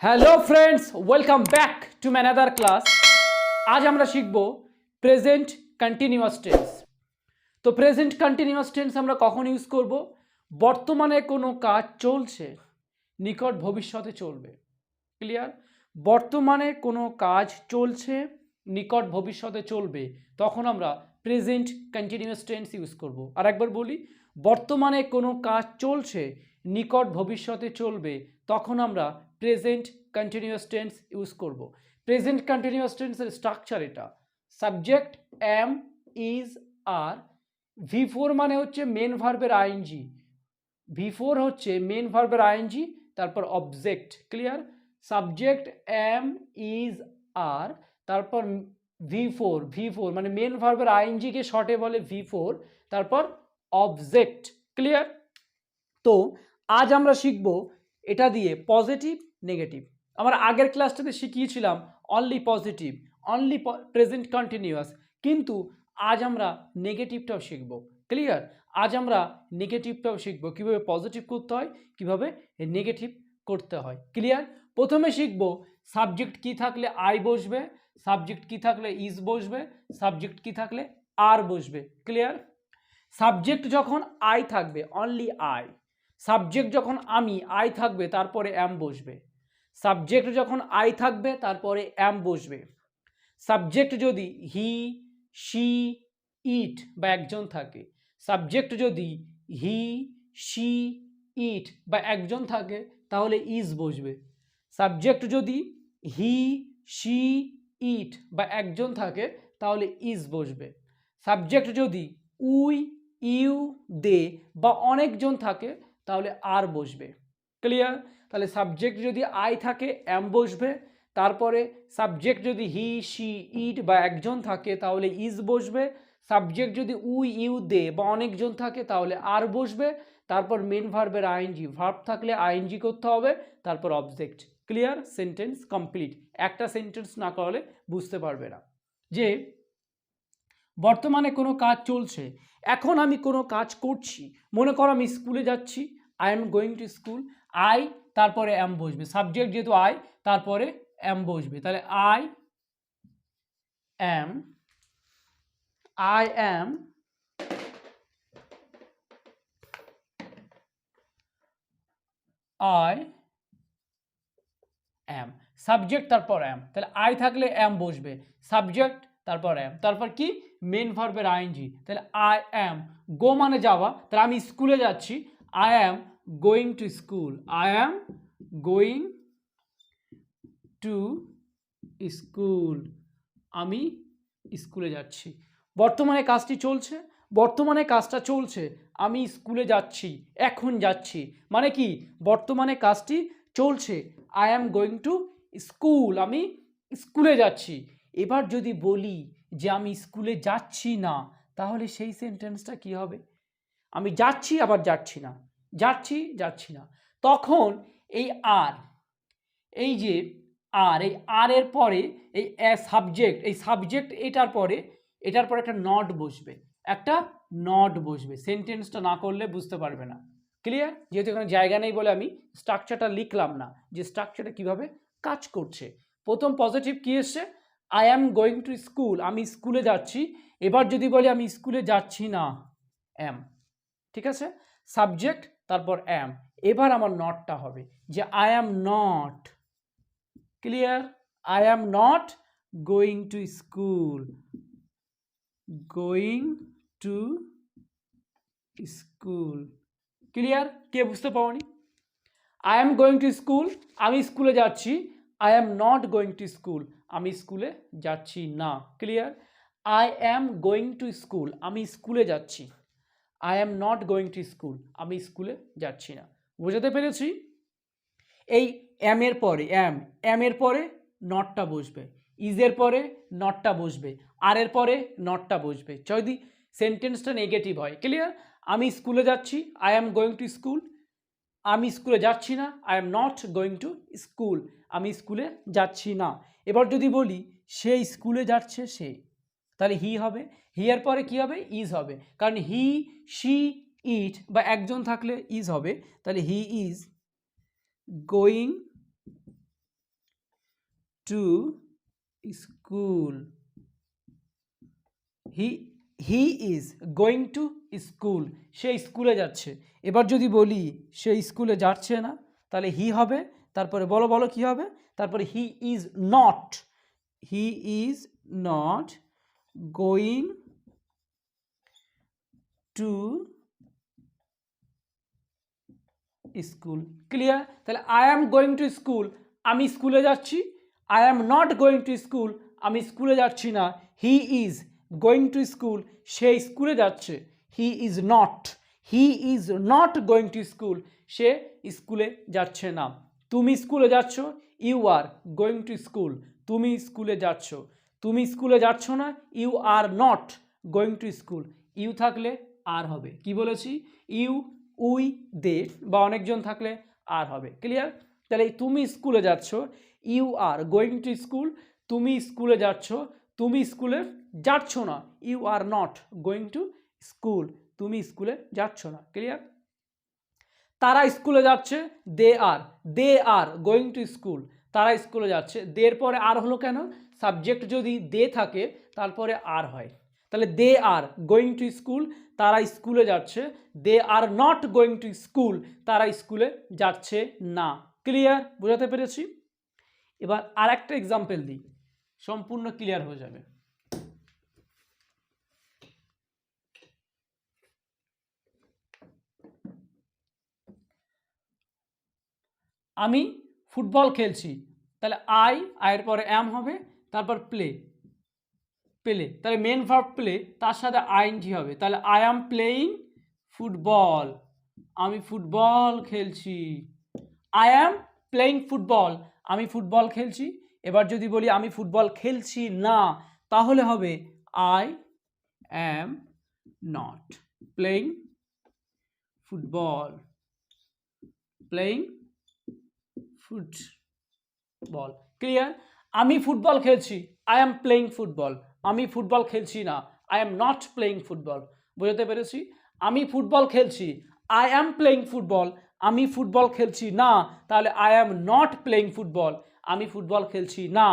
Hello friends, welcome back to another class. আজ আমরা শিখব প্রেজেন্ট কন্টিনিউয়াস টেন্স। তো প্রেজেন্ট কন্টিনিউয়াস টেন্স আমরা কখন ইউজ করব? বর্তমানে কোনো কাজ চলছে, নিকট ভবিষ্যতে চলবে। ক্লিয়ার? বর্তমানে কোনো কাজ চলছে, নিকট ভবিষ্যতে চলবে, তখন আমরা প্রেজেন্ট কন্টিনিউয়াস টেন্স ইউজ করব। আর একবার বলি, বর্তমানে কোনো কাজ চলছে, নিকট ভবিষ্যতে চলবে, তখন আমরা প্রেজেন্ট কন্টিনিউয়াস টেন্স ইউজ করব। প্রেজেন্ট কন্টিনিউয়াস টেন্সের স্ট্রাকচার এটা: subject am, is, are. V4 মানে হচ্ছে মেন ভার্বের আইএনজি, V4 হচ্ছে মেন ভার্বের আইএনজি, তারপর object. Clear? Subject am, is, are, তারপর V4 মানে মেন ভার্বের আইএনজিকে শর্টে বলে V4, তারপর অবজেক্ট। ক্লিয়ার? তো আজ আমরা শিখব এটা দিয়ে পজিটিভ, নেগেটিভ। আমরা আগের ক্লাসটাতে শিখিয়েছিলাম only positive, only present continuous, কিন্তু আজ আমরা নেগেটিভটাও শিখব। ক্লিয়ার? আজ আমরা নেগেটিভটাও শিখব, কীভাবে পজিটিভ করতে হয়, কীভাবে নেগেটিভ করতে হয়। ক্লিয়ার? প্রথমে শিখব সাবজেক্ট কি থাকলে আই বসবে, সাবজেক্ট কি থাকলে ইজ বসবে, সাবজেক্ট কি থাকলে আর বসবে। ক্লিয়ার? সাবজেক্ট যখন আই থাকবে, অনলি আই। সাবজেক্ট যখন আমি, আই থাকবে, তারপরে অ্যাম বসবে। সাবজেক্ট যখন আই থাকবে, তারপরে অ্যাম বসবে। সাবজেক্ট যদি হি, শি, ইট বা একজন থাকে, সাবজেক্ট যদি হি, শি, ইট বা একজন থাকে, তাহলে ইজ বসবে। সাবজেক্ট যদি হি, শি, ইট বা একজন থাকে, তাহলে ইজ বসবে। সাবজেক্ট যদি উই, ইউ, দে বা অনেকজন থাকে, তাহলে আর বসবে। ক্লিয়ার? তাহলে সাবজেক্ট যদি আই থাকে, অ্যাম বসবে। তারপরে সাবজেক্ট যদি হি, শি, ইট বা একজন থাকে, তাহলে ইজ বসবে। সাবজেক্ট যদি উই, ইউ, দে বা অনেকজন থাকে, তাহলে আর বসবে। তারপর মেন ভার্বের আইএনজি, ভার্ব থাকলে আইএনজি করতে হবে, তারপর অবজেক্ট। ক্লিয়ার? Sentence complete. একটা সেন্টেন্স না করলে বুঝতে পারবে না যে বর্তমানে কোনো কাজ চলছে, এখন আমি কোনো কাজ করছি। মনে করো আমি স্কুলে যাচ্ছি, I am going to school, I তারপরে অ্যাম বসবে। সাবজেক্ট যেহেতু আই, তারপরে অ্যাম বসবে, তাহলে I am, I am, I am. Subject তারপর অ্যাম, তাহলে আই থাকলে অ্যাম বসবে, সাবজেক্ট তারপর অ্যাম, তারপর কি মেন ভার্বের আইএনজি। তাহলে আই অ্যাম, গো মানে যাওয়া, তাহলে আমি স্কুলে যাচ্ছি, I am going to school, I am going to school, আমি স্কুলে যাচ্ছি। বর্তমানে কাজটি চলছে, বর্তমানে কাজটা চলছে, আমি স্কুলে যাচ্ছি, এখন যাচ্ছি, মানে কি বর্তমানে কাজটি চলছে। I am going to school, আমি স্কুলে যাচ্ছি। এবার যদি বলি যে আমি স্কুলে যাচ্ছি না, তাহলে সেই সেন্টেন্সটা কি হবে? আমি যাচ্ছি আবার যাচ্ছি না, যাচ্ছি যাচ্ছি না, তখন এই আর, এই যে আর, এই আর এর পরে এই সাবজেক্ট, এই সাবজেক্ট এটার পরে একটা নট বসবে, একটা নট বসবে। সেন্টেন্সটা না করলে বুঝতে পারবে না। ক্লিয়ার? যেহেতু এখানে জায়গা নেই বলে আমি স্ট্রাকচারটা লিখলাম না, যে স্ট্রাকচারটা কিভাবে কাজ করছে। প্রথম পজিটিভ কি এসছে? I am going to school, আমি স্কুলে যাচ্ছি। এবার যদি বলি আমি স্কুলে যাচ্ছি না, অ্যাম। ঠিক আছে? সাবজেক্ট তারপর অ্যাম। এবার আমার নটটা হবে যে I am not, clear, I am not going to school, going to school. Clear? কে বুঝতে পারোনি? I am going to school, আমি স্কুলে যাচ্ছি, I am not going to school, আমি স্কুলে যাচ্ছি না। Clear? I am going to school, আমি স্কুলে যাচ্ছি, I am not going to school, আমি স্কুলে যাচ্ছি না। বোঝাতে পেরেছি? এই এম এর পরে এম এর পরে নটটা বসবে, ইজের পরে নটটা বসবে, আর এর পরে নটটা বসবে যদি সেন্টেন্সটা নেগেটিভ হয়। ক্লিয়ার? আমি স্কুলে যাচ্ছি, I am going to school, আমি স্কুলে যাচ্ছি না, I am not going to school, আমি স্কুলে যাচ্ছি না। এবার যদি বলি সে স্কুলে যাচ্ছে, সে, তাহলে হি হবে, হি এর পরে কি হবে? ইজ হবে, কারণ হি, শি, ইট বা একজন থাকলে ইজ হবে। তাহলে he is going to school, he is going to school, সে স্কুলে যাচ্ছে। এবার যদি বলি সে স্কুলে যাচ্ছে না, তাহলে হি হবে, তারপরে বলো বলো কি হবে, তারপরে he is not going to school. Clear? তাহলে I am going to school, আমি স্কুলে যাচ্ছি। I am not going to school, আমি স্কুলে যাচ্ছি না। He is going to school, সে স্কুলে যাচ্ছে। He is not going to school, সে স্কুলে যাচ্ছে না। তুমি স্কুলে যাচ্ছ, you are going to school, তুমি স্কুলে যাচ্ছ। তুমি স্কুলে যাচ্ছ না, you are not going to school, you থাকলে আর হবে। কি বলেছি? ইউ, উই, দে বা অনেকজন থাকলে আর হবে। ক্লিয়ার? তাহলে তুমি স্কুলে যাচ্ছ, you are going to school, তুমি স্কুলে যাচ্ছ। তুমি স্কুলে যাচ্ছ না, you are not going to school, তুমি স্কুলে যাচ্ছ না। ক্লিয়ার? তারা স্কুলে যাচ্ছে, they are going to school, তারা স্কুলে যাচ্ছে। দের পরে আর হলো কেন? সাবজেক্ট যদি দে থাকে তারপরে আর হয়। তাহলে they are going to school, তারা স্কুলে যাচ্ছে। They are not going to school, তারা স্কুলে যাচ্ছে না। ক্লিয়ার? বোঝাতে পেরেছি? এবার আর একটা এক্সাম্পল দিই, সম্পূর্ণ ক্লিয়ার হয়ে যাবে। আমি ফুটবল খেলছি, তাহলে আয়ের পরে অ্যাম হবে, তারপর প্লে, তাহলে মেন ভার্ব প্লে, তার সাথে আইএনজি হবে। তাহলে আই অ্যাম প্লেয়িং ফুটবল, আমি ফুটবল খেলছি। আই অ্যাম প্লেয়িং ফুটবল, আমি ফুটবল খেলছি। এবার যদি বলি আমি ফুটবল খেলছি না, তাহলে হবে I am not playing football, football. Clear? আমি ফুটবল খেলছি, আই অ্যাম প্লেইং ফুটবল, আমি ফুটবল খেলছি না, I am not playing football. বুঝতে পেরেছি? আমি ফুটবল খেলছি, আই অ্যাম প্লেইং ফুটবল, আমি ফুটবল খেলছি না, তাহলে I am not playing football, আমি ফুটবল খেলছি না।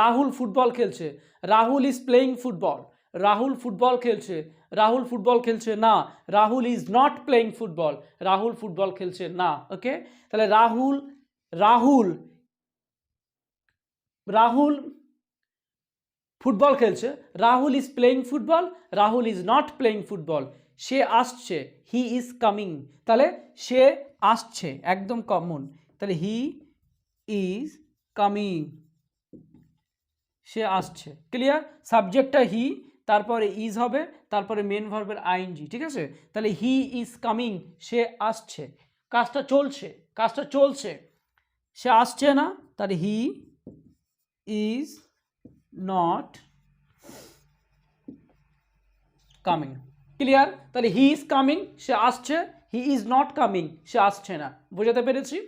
রাহুল ফুটবল খেলছে, Rahul is playing football, Rahul football খেলছে, রাহুল ফুটবল খেলছে না। Rahul is not playing football, Rahul football খেলছে না। ওকে? তাহলে রাহুল ফুটবল খেলছে, Rahul is playing football, Rahul is not playing football. সে আসছে, হি ইজ কামিং, তাহলে সে আসছে, একদম কমন। তাহলে হি ইজ কামিং, সে আসছে। ক্লিয়ার? সাবজেক্টটা হি, তারপরে ইজ হবে, তারপরে মেন ভার্বের আইএনজি। ঠিক আছে? তাহলে হি ইজ কামিং, সে আসছে, কাজটা চলছে, সে আসছে না, তাহলে he is not coming. Clear? তাহলে হি ইজ কামিং, সে আসছে, হি ইজ নট কামিং, সে আসছে না। বোঝাতে পেরেছি?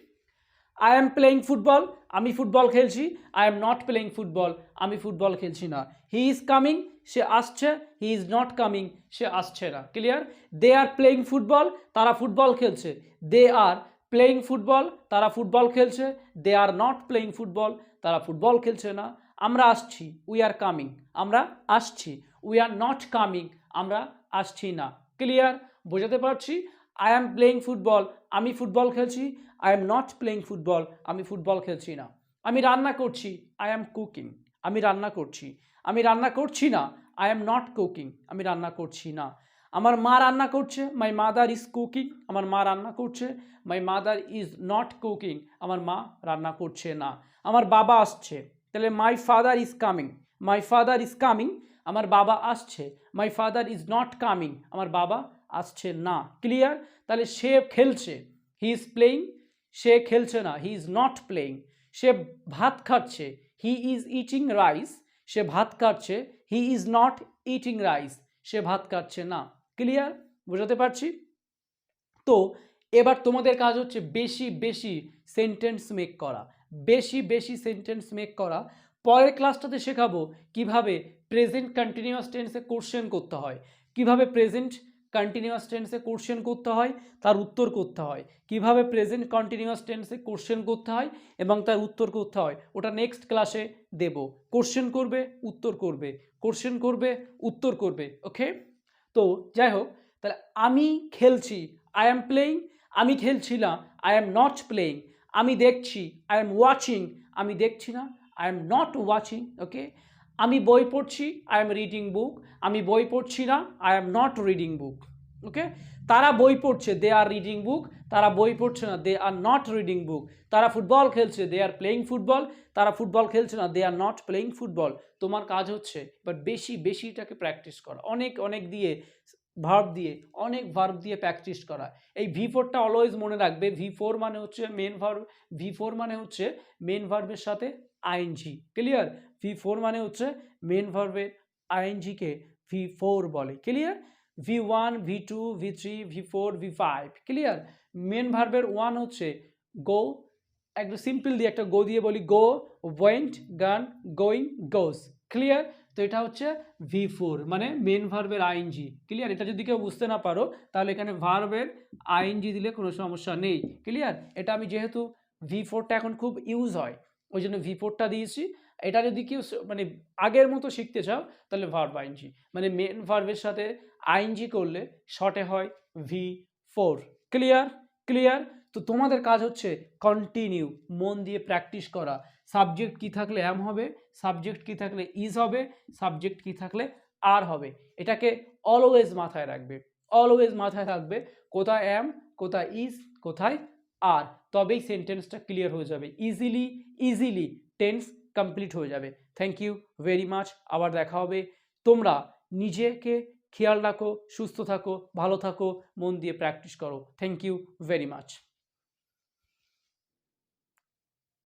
আই এম প্লেইং ফুটবল, আমি ফুটবল খেলছি। I am not playing football, আমি ফুটবল খেলছি না। হি ইজ কামিং, সে আসছে, হি ইজ নট কামিং, সে আসছে না। Clear? They are playing football, তারা ফুটবল খেলছে। দে আর প্লেইং ফুটবল, তারা ফুটবল খেলছে। They are not playing football, তারা ফুটবল খেলছে না। আমরা আসছি, উই আর কামিং, আমরা আসছি। উই আর নট কামিং, আমরা আসছি না। ক্লিয়ার? বোঝাতে পারছি? আই অ্যাম প্লেইং ফুটবল, আমি ফুটবল খেলছি। I am not playing football, আমি ফুটবল খেলছি না। আমি রান্না করছি, আই অ্যাম কুকিং, আমি রান্না করছি। আমি রান্না করছি না, আই এম নট কুকিং, আমি রান্না করছি না। আমার মা রান্না করছে, মাই মাদার ইজ কুকিং, আমার মা রান্না করছে। My mother is not cooking, আমার মা রান্না করছে না। আমার বাবা আসছে, তাহলে my father is coming, my father is coming, আমার বাবা আসছে। My father is not coming, আমার বাবা আসছে না। ক্লিয়ার? তাহলে সে খেলছে, হি ইজ প্লেইং, সে খেলছে না, হি ইজ নট প্লেইং। সে ভাত খাচ্ছে, হি ইজ ইটিং রাইস, সে ভাত খাচ্ছে। He is not eating rice, সে ভাত খাচ্ছে না। ক্লিয়ার? বোঝাতে পারছি? তো এবার তোমাদের কাজ হচ্ছে বেশি বেশি সেন্টেন্স মেক করা, বেশি সেন্টেন্স মেক করা। পরের ক্লাসটাতে শেখাবো কিভাবে প্রেজেন্ট কন্টিনিউয়াস টেন্সে কোশ্চেন করতে হয়, কিভাবে প্রেজেন্ট কন্টিনিউয়াস টেন্সে কোশ্চেন করতে হয়, তার উত্তর করতে হয়। কিভাবে প্রেজেন্ট কন্টিনিউয়াস টেন্সে কোশ্চেন করতে হয় এবং তার উত্তর করতে হয় ওটা নেক্সট ক্লাসে দেব। কোশ্চেন করবে, উত্তর করবে, কোশ্চেন করবে, উত্তর করবে। ওকে, তো যাই হোক, তাহলে আমি খেলছি, আই অ্যাম প্লেয়িং, আমি খেলছি না, আই অ্যাম নট প্লেয়িং, আমি দেখছি, আই অ্যাম ওয়াচিং, আমি দেখছি না, আই অ্যাম নট ওয়াচিং। ওকে, আমি বই পড়ছি, আই এম রিডিং বুক, আমি বই পড়ছি না, I am not reading book. Okay, তারা বই পড়ছে, দে আর রিডিং বুক, তারা বই পড়ছে না, দে আর নট রিডিং বুক। তারা ফুটবল খেলছে, দে আর প্লেয়িং ফুটবল, তারা ফুটবল খেলছে না, দে আর নট প্লেয়িং ফুটবল। তোমার কাজ হচ্ছে বাট বেশিটাকে প্র্যাকটিস করা, অনেক দিয়ে ভার্ব দিয়ে প্র্যাকটিস করা। এই V4টা অলওয়েজ মনে রাখবে, V4 মানে হচ্ছে মেন ভার্ব, V4 মানে হচ্ছে মেন ভার্বের সাথে আইএনজি। ক্লিয়ার? V4 মানে হচ্ছে মেন ভার্বের আইএনজিকে V4 বলে। Clear? V1, V2, V3, V4, V5। Clear? Main ভার্বের 1 হচ্ছে গো, একদম সিম্পল দিয়ে একটা গো দিয়ে বলি, গো, ওয়েন্ট, গান, গোয়িং, গোস। ক্লিয়ার? তো এটা হচ্ছে V4 মানে মেন ভার্বের আইএনজি। ক্লিয়ার? এটা যদি কেউ বুঝতে না পারো তাহলে এখানে ভার্বের আইএনজি দিলে কোনো সমস্যা নেই। ক্লিয়ার? এটা আমি যেহেতু V4টা এখন খুব ইউজ হয় ওই জন্য V4টা দিয়েছি। এটা যদি কেউ মানে আগের মতো শিখতে চাও তাহলে ভার্ব আইএনজি, মানে মেন ভার্বের সাথে আইএনজি করলে শর্টে হয় V4। ক্লিয়ার? ক্লিয়ার? তো তোমাদের কাজ হচ্ছে কন্টিনিউ, মন দিয়ে প্র্যাকটিস করা। সাবজেক্ট কি থাকলে অ্যাম হবে, সাবজেক্ট কি থাকলে ইজ হবে, সাবজেক্ট কি থাকলে আর হবে। এটাকে অলওয়েজ মাথায় রাখবে, অলওয়েজ মাথায় রাখবে কোথায় অ্যাম, কোথায় ইজ, কোথায় আর, তবেই সেন্টেন্সটা ক্লিয়ার হয়ে যাবে। ইজিলি টেন্স কমপ্লিট হয়ে যাবে। থ্যাংক ইউ ভেরি মাচ, আবার দেখা হবে। তোমরা নিজেকে খেয়াল রাখো, সুস্থ থাকো, ভালো থাকো, মন দিয়ে প্র্যাকটিস করো। Thank you very much.